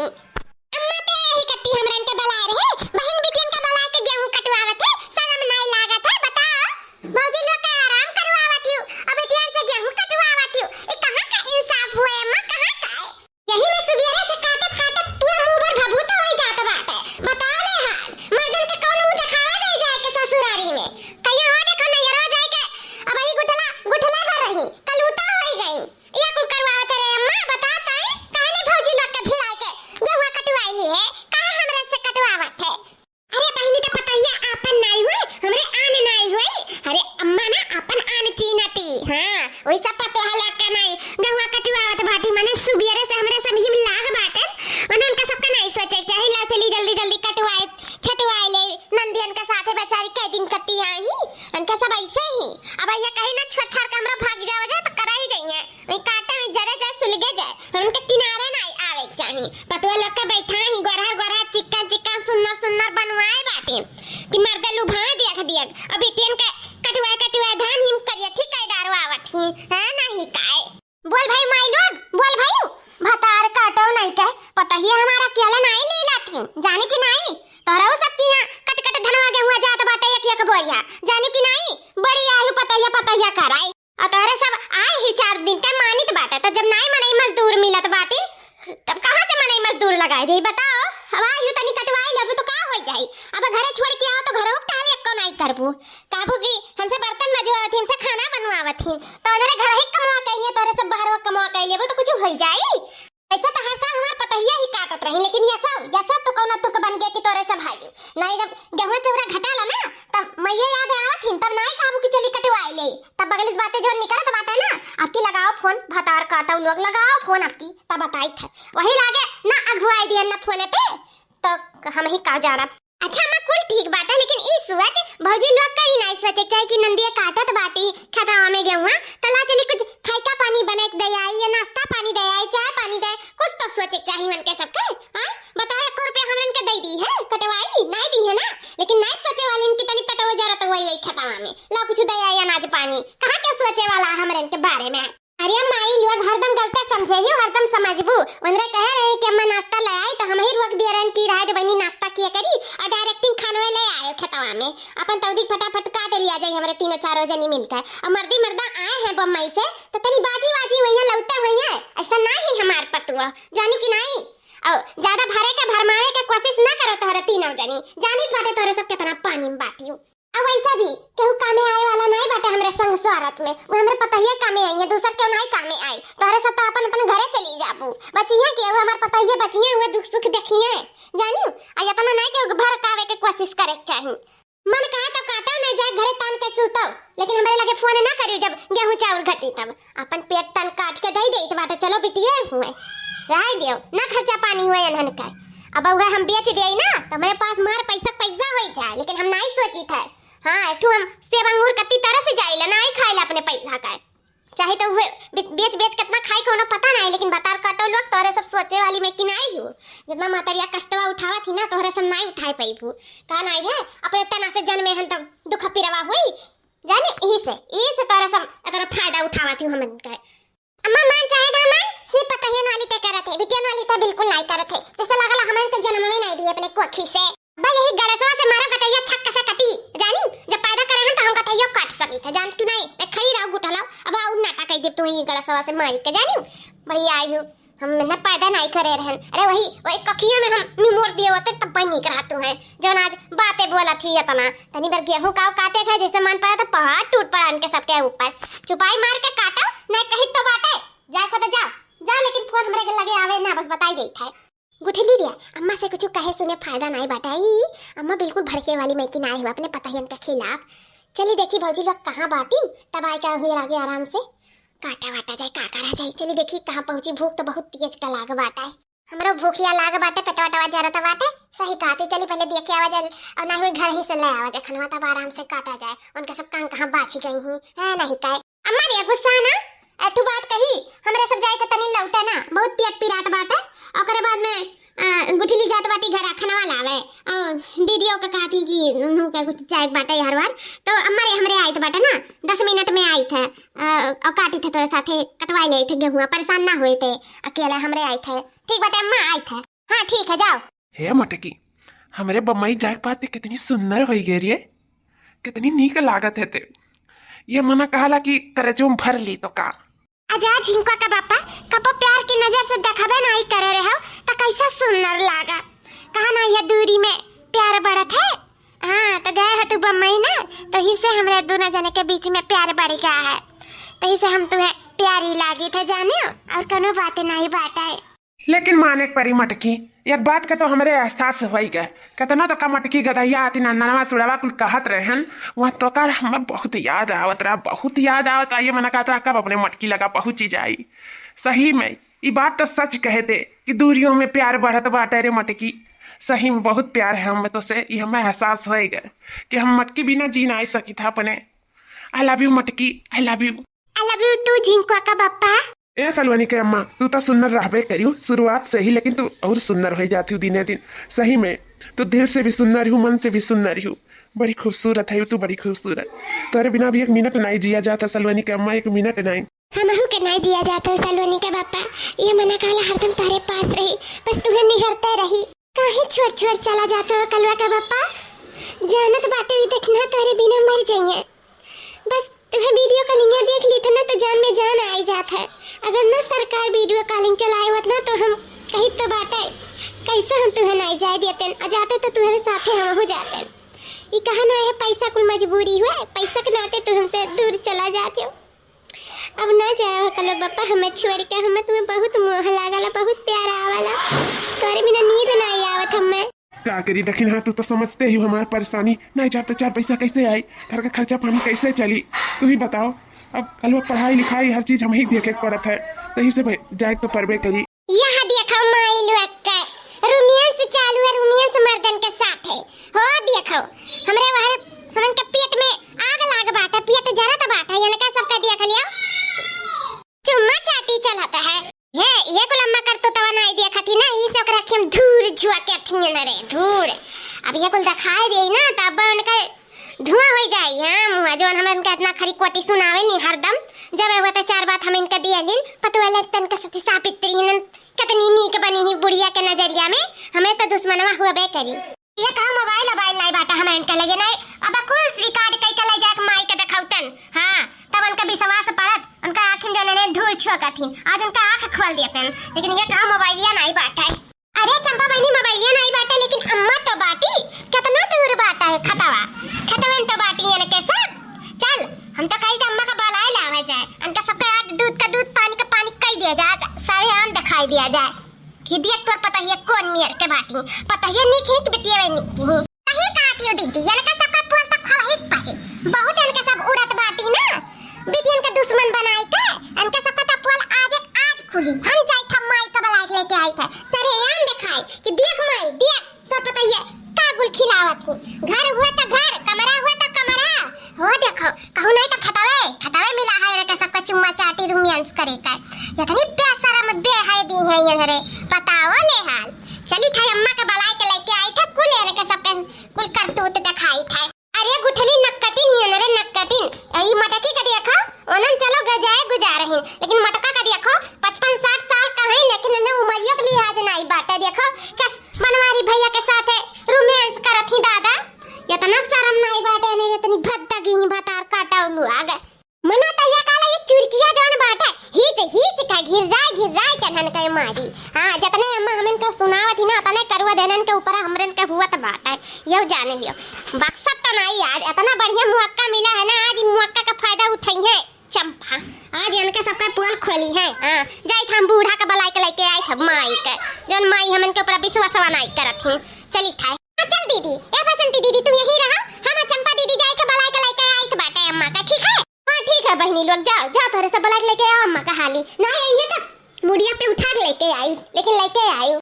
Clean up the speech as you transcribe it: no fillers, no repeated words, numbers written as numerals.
नहीं। अम्मा ते ही कत्ती हमरन के बलाए रहे बहन बिटियन का बलाए के गेहूं कटवावत है, शर्म नहीं लागत है। बताओ भौजी लोग का आराम करवावत हूं अब बिटियन से गेहूं कटवावत हूं। ये कहां का इंसाफ हुआ अम्मा, कहां का है? यही में सुबेरे से काटत काटत पूरा मुंह भर भभूत हो जात बाटे। बता ले हाल मर्दन के कौन मुंह दिखावा जाए के ससुरारी में कहियो हो देखो नैहरवा जाए के अब ही गुठला गुठला भर रही कल उल्टा हो गई। ये कुल करवावत रे अम्मा, बता ताई काहे भौजी लोग के भिड़ाई के गेहूं कटवाई है, काहे हमरे से कटवावत है? अरे बहनी तो पतैया आपन नहीं हुई हमरे आन नहीं हुई। अरे अम्मा ना अपन आन चीनती हां ओई सब पतो हला का नहीं गेहूं कटवावत बाटी माने सुबेरे से हमरे सब ही लाग बाटन और उनका सबका नहीं सोचे चाहे ला चली जल्दी जल्दी कटवाए छटवाए ले नंदियन का साथे बेचारी कई दिन कत्ती आई उनका सब ऐसे ही। अब ये कहीं ना छठर कमरा भाग जावे जाए तो करा ही जाइए वही काटे में जरे जाए सुलगे जाए उनके किनारे नहीं आवे चाहिए। पतवा लोग का बैठा ही गोरा गोरा चिक्का चिक्का सुंदर सुंदर बनवाए बाटे कि मर्द लुभा दिया अब बिटियन का कटवा धान हिम करिए ठीक है डारवावत ही है नहीं काय। बोल भाई माई लोग बोल भाई भतार काटो नहीं कह पता ही हमारा केला नहीं ले लाती जाने की नहीं तोरा सब की कट कट धनवा गेहुआ जात बाटे एक एक बोरिया जाने की नहीं बड़ी आयु पता ही कराई और तोरे सब आए ही 4 दिन का मानित बाटे तो जब नहीं मनई मजदूर मिलत बाटे तब कहां से मनई मजदूर लगाए दे बताओ। अब आयु तनी कटवाई लेबू तो का हो जाई अब घरे छोड़ के आओ तो घरों ताले एको नहीं करबू काबू की हमसे बर्तन मजवावत हमसे खाना बनवावत ही तो अरे घर ही कमा कहिए तोरे सब बाहर कमा के लेबू तो कुछ हो जाई। ऐसा तो हर साल हमार पतैया ही काटत रही लेकिन ये सब तो कौन तुक बन गया कि तोरे सब भाई नहीं जब गेहूं चौरा घटाला ना तब मैं ये याद आवत ही तब नहीं काबू की चली कटवाई ले तब बगल इस बातें जो निकलत बात है ना आपकी लगाओ फोन भतार काटो लोग लगाओ फोन आपकी तब बताई था वही लागे ना अगुआई दिया ना फोन पे तो हम ही का जाना। अच्छा मैं कुल ठीक बात है लेकिन इस सोच भौजी लोग का ही नहीं सोचे चाहे कि नंदिया काटत बाटी खदावा में गेहूं तला चली कुछ खाइका पानी बने दे आई या नाश्ता पानी दे आई चाय पानी दे कुछ तो सोचे चाहिए मन के सबके हां बताओ 1 रुपया हमन के दे दी है कटवाई नहीं दी है ना लेकिन नहीं सोचे वाली इनकी तनी पटवा जरा तो वही खदावा में ला कुछ दे आई अनाज पानी कहां के सोचे वाला हमन के बारे में। अरे माई लोग हरदम गलत समझे ही हरदम समझबू उनरे कह रहे कि अम्मा नाश्ता ले आई तो हम ही रोक दिए रहन की रात बनी नाश्ता किया करी और डायरेक्टिंग खानवे ले आए खतवा में अपन तौदी फटाफट काट लिया जाए हमारे 3-4 जनी मिलकर और मर्दा आए हैं बम्बई से तो तनी बाजी वहीं लौटे हुए हैं ऐसा ना ही हमार पतुआ जानी कि नहीं और ज्यादा भरे के भरमाए के कोशिश ना करो तोरे 3 जनी जानी फाटे तोरे सब कितना पानी में बाटियो अब ऐसा भी केहू कामे आए वाला नहीं बाटे हमरे संग स्वारत में वो हमरे पता ही कामे आई है दूसर क्यों नहीं कामे आई तोरे सब तो अपन अपन घरे चली जाबू बचिया के वो हमार पता ही बचिया हुए दुख सुख देखिए जानी आ इतना नहीं के भर कावे के कोशिश करे चाहिए मन कहे तो काटा नहीं जाए घरे तान के सुतो लेकिन हमरे लगे फोन ना करियो जब गेहूं चावल घटी तब अपन पेट तन काट के दे देत बाटे चलो बिटिया हुए राय दियो ना खर्चा पानी हुए अनहन का अब अगर हम बेच दिए ना तो मेरे पास मार पैसा हो जाए लेकिन हम नहीं सोची था हां एकठो हम सेब अंगूर कत्ती तरह से जाइला नहीं खाइला अपने पैसा का चाहे तो बेच कितना खाई कोनो पता नहीं लेकिन बतार काटो लोग तोरे सब सोचे वाली में कि नहीं हो जितना मातरिया कष्टवा उठावा थी ना तोरे सब नहीं उठाई पैबू का नहीं है अपने तना से जन्मे हन तो दुख पिरवा हुई जाने यही से तोरे सब इतना फायदा उठावा थी हमन का। अम्मा मान चाहे ना मान से पता है वाली ते करत है बिटिया वाली तो बिल्कुल नहीं करत है जैसे लागला हमन के जन्म में नहीं दिए अपने कोखी से बस यही गड़सवा से मारा कटैया छक्क से कटी जानी जब पैदा करे हैं तो हम कटैया काट सकी थे जान क्यों नहीं मैं खड़ी रहूं गुठला अब आउ नाटा कह दे तू ही गड़सवा से मार के जानी बड़ी आयु हम ना पैदा नहीं करे रहन अरे वही कखिया में हम निमोर दिए होते तब बनी करातू है जो आज बातें बोला थी इतना तनी बार गेहूं काव काटे थे जैसे मन पाया तो पहाड़ टूट पड़ा उनके सबके ऊपर चुपाई मार के काटा नहीं कहीं तो बाटे जाए को तो जाओ लेकिन फोन हमरे लगे आवे ना बस बताई दे था गुठली दिया अम्मा से कुछ कहे सुने फायदा नहीं बाटाई अम्मा बिल्कुल भड़के वाली मैं की नहीं हुआ अपने पता ही उनके खिलाफ चली देखी भौजी लोग कहाँ बाटी तब आए क्या हुई आगे आराम से काटा वाटा जाए काका रह जाए चली देखी कहाँ पहुंची भूख तो बहुत तेज का लाग बाटा है हमरो भूखिया लाग बाटे पेटवा जरत बाटे सही कहती चली पहले देखे आवाज और ना हुई घर ही से ले आवाज खनवा तब आराम से काटा जाए उनके सब कान कहाँ बाची गई ही है नहीं काहे अम्मा रे गुस्सा ना तू बात कही हमरा सब जाए तो तनी लौटा ना बहुत पेट पिरात बाटे ओकरे बाद में गुठली जात बाटी घर खनवा लावे दीदियों का कहती कि उन्हों का कुछ चाय बाटे हर बार तो अम्मा रे हमरे आई थे बाटे ना 10 मिनट में आई थे और काटी थे तोरे साथे कटवाई ले थे गेहूं परेशान ना हुए थे अकेले हमरे आई थे ठीक बाटे अम्मा आई थे हाँ ठीक है जाओ। हे मटकी, हमरे बम्मई जाए पाते कितनी सुंदर हो गई रे, कितनी नीक लागत है ते। ये मना कहला कि करजोम भर ली तो का। अजा झिंका का बापा कपो प्यार की नजर से देखबे नहीं करे रहे हो तो कैसा सुंदर लागा। कहा ना ये दूरी में प्यार बढ़त है। हाँ तो गए है तू बम्बई ना, तो ही से हमारे दोनों जने के बीच में प्यार बढ़ गया है, तो ही से हम तुम्हें प्यारी लागी थे जाने, और कोनो बातें नहीं बात है। लेकिन माने परी मटकी, एक बात का तो हमरे एहसास हो गए, कितना तो का मटकी गदैया आती नवा सुड़ावा कुल कहत रहन, वहाँ तो कर हमें बहुत याद आवत रहा, बहुत याद आवत। ये मना कहता कब अपने मटकी लगा पहुंची जाई। सही में ये बात तो सच कहते कि दूरियों में प्यार बढ़त बाटे रे मटकी। सही में बहुत प्यार है हमें तो से, ये हमें एहसास हो गए कि हम मटकी बिना जी ना सकी था अपने। आई लव यू मटकी, I love you. I love you too झिंका का बापा। ए सलवनी के अम्मा, तू तो सुंदर रहबे करियो शुरुआत से ही, लेकिन तू और सुंदर हो जाती हूँ दिने दिन। सही में तू दिल से भी सुंदर हूँ, मन से भी सुंदर हूँ, बड़ी खूबसूरत है तू, बड़ी खूबसूरत। तेरे बिना भी एक मिनट नहीं जिया जाता सलवनी के अम्मा, एक मिनट नहीं। हम के नहीं जिया जाता सलवनी का बापा। ये मना कहला हरदम तारे पास रही, बस तुम्हें निहरते रही। कहीं छोड़ छोड़ चला जाता हो कलवा का बापा। जानत बाटे भी देखना तारे बिना मर जाइए। बस तुम्हें वीडियो कॉलिंग देख ली था ना तो जान में जान आई जात है। अगर ना सरकार वीडियो कॉलिंग चलाए होत ना तो हम कहीं तो बाटे कैसे हम तुम्हें नहीं जाए देते, जाते तो तुम्हारे साथे हम हो जाते। ये कहा ना है पैसा कुल मजबूरी हुआ, पैसा के नाते तो हमसे दूर चला जाते हो। अब ना जाओ कलो बापा, हमें छोड़ के। हमें तुम्हें बहुत मोह लागला, बहुत प्यार आवाला, तोरे बिना नींद नहीं आवत हमें। क्या करी दक्षिण, हाँ तू तो समझते ही हमारी परेशानी। नहीं जाते चार पैसा कैसे आई, घर का खर्चा पानी कैसे चली, तू ही बताओ। अब कल वो पढ़ाई लिखाई हर चीज हम ही देखे पड़त है, तो ही से जाए तो परबे करी। यहाँ देखो माई लोग का रोमियंस चालू है, रोमियंस मर्दन के साथ है। हो देखो हमरे वहां हमन के पेट में आग लाग बाटा, पेट जरत बाटा, यानी का सबका देख लिया चुम्मा चाटी चलाता है। ये कुलम्मा कर तो तवा नहीं देखती ना, ई सब रखे हम धूर झुआ के थिन रे धूर। अब ये कुल दिखाई दे ना तब उनका धुआं हो जाई। हां मुआ जोन हम इनका इतना खरी कोटी सुनावे नहीं हरदम, जब वो तो चार बात हम इनका दियालिन पतवा लगतन का सती सापित्रीन कितनी नीक बनी ही बुढ़िया के नजरिया में, हमें तो दुश्मनवा हुआ बे करी। ये कहा मोबाइल नहीं बाटा हमें इनका लगे नहीं। अब कुल रिकॉर्ड कई के ले जाके माई के दिखाउतन। हां तब उनका विश्वास पड़त, उनका आंखें जो ने धूल छुआ थी, आज उनका आंख खोल दिया पेन। लेकिन ये कहा मोबाइलिया नहीं बाटा है। अरे चंपा बहनी मोबाइलिया नहीं बाटा, लेकिन अम्मा तो बाटी, कितना दूर बाटा है खतवा खतवन तो बाटी है के साथ। चल हम तो कहीं अम्मा का बलाई लावे जाए, उनका सबका आज दूध का दूध पानी का पानी कई दिया जाए, सारे आम दिखाई दिया जाए कि देख तोर पता है कौन मियर के बाटी, पता है नहीं कि बिटिया नहीं कहीं काटियो दीदी यानी का सबका पुल तक खा ही पाए। बहुत इनके सब उड़त बाटी ना, बिटियन के दुश्मन बनाई के इनके सबका तो पुल आज खुली। हम जाई था माई का बलाई लेके आई था, सारे आम दिखाई कि देख माई देख तो पता है कागुल खिलावत थी। घर हुआ तो घर, कमरा हुआ तो कमरा। हो देखो कहू नहीं तो खतवे मिला है इनके सबका चुम्मा चाटी रूमियंस करे का। इतनी बेशरम बेहाय दी है ये रे, बताओ ले हाल। चली था अम्मा के बलाई के लेके आई था, कुल इनके सबका कुल करतूत दिखाई था। अरे गुठली नक्कटिन ही रे नक्कटिन। ई मटकी का देखो ओनन चलो गजाए गुजार रही, लेकिन मटका का देखो 55-60 साल का है, लेकिन इन्हें उमरियों के लिहाज नहीं बाटा। देखो कस मनवारी भैया के साथ रोमांस करत ही दादा, इतना शर्म नहीं बाटे ने, इतनी भद्दगी ही भतार काटा उलू आ गए। मना तैया काला ये चुरकिया जान बाटे हीच का घिर जाए के धन के मारी। हां जतने अम्मा हमन को सुनावत थी ना तने करवा देनन के ऊपर हमरन के हुआ त बाटे, यो जाने लियो। बक्सत तो नहीं आज इतना बढ़िया मौका मिला है ना, आज मौका का फायदा उठाई है चंपा। आज इनके सबका पोल खोली है। हां जाई हम बूढ़ा के बलाई के लेके आई सब माई के, जन माई हमन के ऊपर विश्वास नहीं करत थी। चली खाए चल दीदी, ए बसंती दीदी तुम यही रहो, हम चंपा दीदी जाई के बलाई के लेके आई त बाटे अम्मा का। ठीक है हां ठीक है बहनी लोग जाओ थोड़े से बलाई लेके आओ अम्मा का हाली। नहीं ये तो मुड़िया पे उठा के लेके आई, लेकिन लेके आई